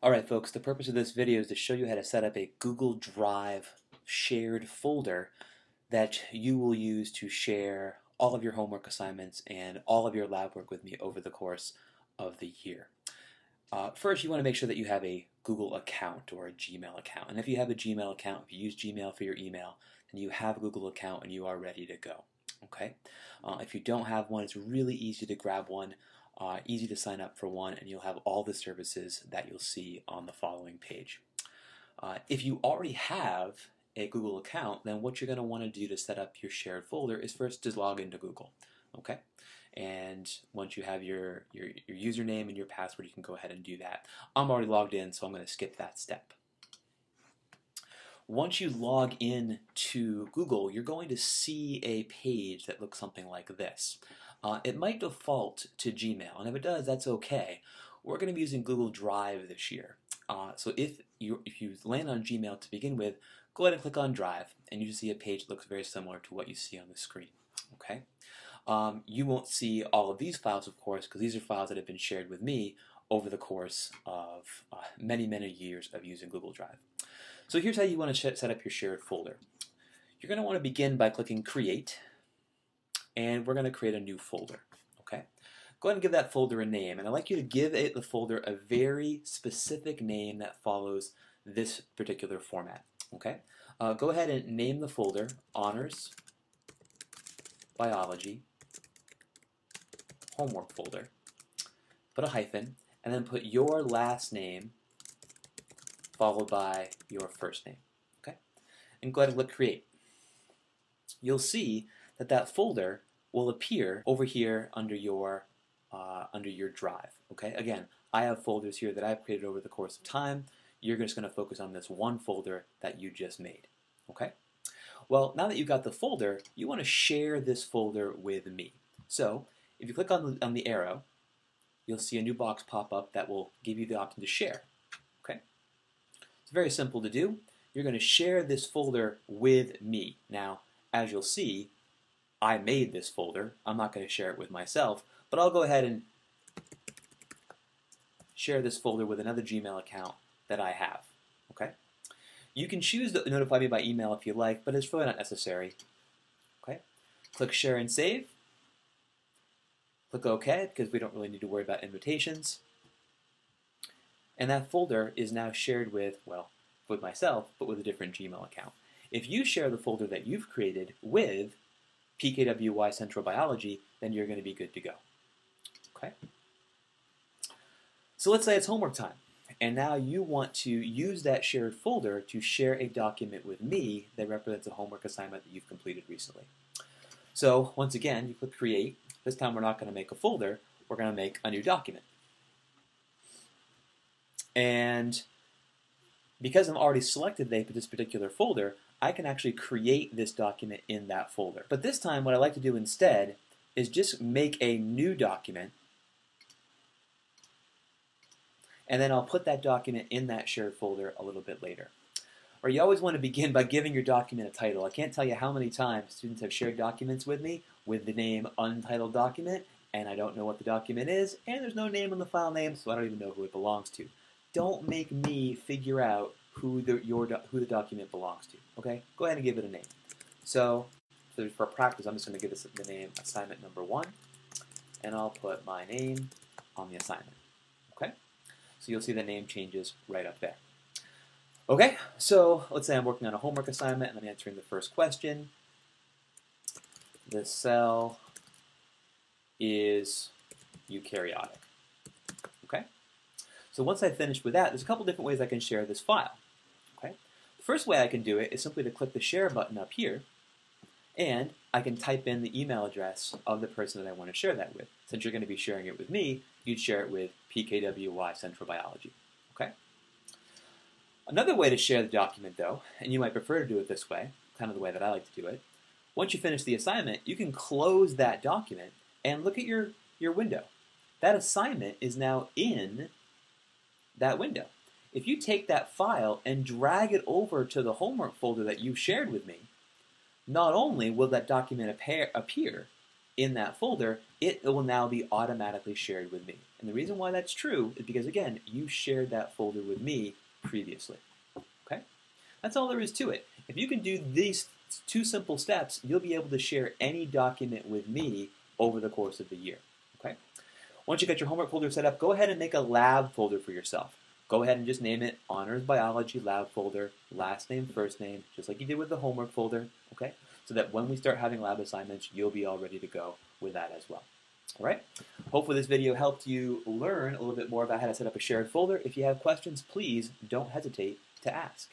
Alright folks, the purpose of this video is to show you how to set up a Google Drive shared folder that you will use to share all of your homework assignments and all of your lab work with me over the course of the year. First, you want to make sure that you have a Google account or a Gmail account. And if you have a Gmail account, if you use Gmail for your email, then you have a Google account and you are ready to go. Okay? If you don't have one, it's really easy to grab one. Easy to sign up for one, and you'll have all the services that you'll see on the following page. If you already have a Google account, then what you're going to want to do to set up your shared folder is first just log into Google. Okay? And once you have your username and your password, you can go ahead and do that. I'm already logged in, so I'm going to skip that step. Once you log in to Google, you're going to see a page that looks something like this. It might default to Gmail, and if it does, that's okay. We're going to be using Google Drive this year. So if you land on Gmail to begin with, go ahead and click on Drive, and you see a page that looks very similar to what you see on the screen. Okay? You won't see all of these files, of course, because these are files that have been shared with me over the course of many, many years of using Google Drive. So here's how you want to set up your shared folder. You're going to want to begin by clicking Create, and we're going to create a new folder. Okay? Go ahead and give that folder a name, and I'd like you to give the folder a very specific name that follows this particular format. Okay? Go ahead and name the folder Honors Biology Homework Folder. Put a hyphen, and then put your last name followed by your first name. Okay? And go ahead and click Create. You'll see that that folder will appear over here under your drive. Okay? Again, I have folders here that I've created over the course of time. You're just going to focus on this one folder that you just made. Okay? Well, now that you've got the folder, you want to share this folder with me. So, if you click on the arrow, you'll see a new box pop up that will give you the option to share. Okay? It's very simple to do. You're going to share this folder with me. Now, as you'll see, I made this folder. I'm not going to share it with myself, but I'll go ahead and share this folder with another Gmail account that I have. Okay? You can choose to notify me by email if you like, but it's really not necessary. Okay? Click Share and Save. Click OK, because we don't really need to worry about invitations. And that folder is now shared with, well, with myself, but with a different Gmail account. If you share the folder that you've created with PKWY Central Biology, then you're going to be good to go. Okay? So let's say it's homework time, and now you want to use that shared folder to share a document with me that represents a homework assignment that you've completed recently. So once again, you click Create. This time we're not going to make a folder, we're going to make a new document. And because I'm already selected this particular folder, I can actually create this document in that folder. But this time what I like to do instead is just make a new document, and then I'll put that document in that shared folder a little bit later. Or you always want to begin by giving your document a title. I can't tell you how many times students have shared documents with me with the name Untitled Document, and I don't know what the document is, and there's no name on the file name, so I don't even know who it belongs to. Don't make me figure out who the document belongs to. Okay? Go ahead and give it a name. So for practice, I'm just going to give this the name Assignment Number 1, and I'll put my name on the assignment. Okay? So you'll see the name changes right up there. Okay, so let's say I'm working on a homework assignment and I'm answering the first question. The cell is eukaryotic. Okay? So once I've finished with that, there's a couple different ways I can share this file. Okay? The first way I can do it is simply to click the share button up here, and I can type in the email address of the person that I want to share that with. Since you're going to be sharing it with me, you'd share it with PKWY Central Biology. Okay? Another way to share the document, though, and you might prefer to do it this way, kind of the way that I like to do it, once you finish the assignment, you can close that document and look at your window. That assignment is now in that window. If you take that file and drag it over to the homework folder that you shared with me, not only will that document appear in that folder, it will now be automatically shared with me. And the reason why that's true is because, again, you shared that folder with me previously. Okay? That's all there is to it. If you can do these two simple steps, you'll be able to share any document with me over the course of the year. Okay? Once you get your homework folder set up, go ahead and make a lab folder for yourself. Go ahead and just name it Honors Biology Lab Folder, last name, first name, just like you did with the homework folder, okay? So that when we start having lab assignments, you'll be all ready to go with that as well. All right? Hopefully this video helped you learn a little bit more about how to set up a shared folder. If you have questions, please don't hesitate to ask.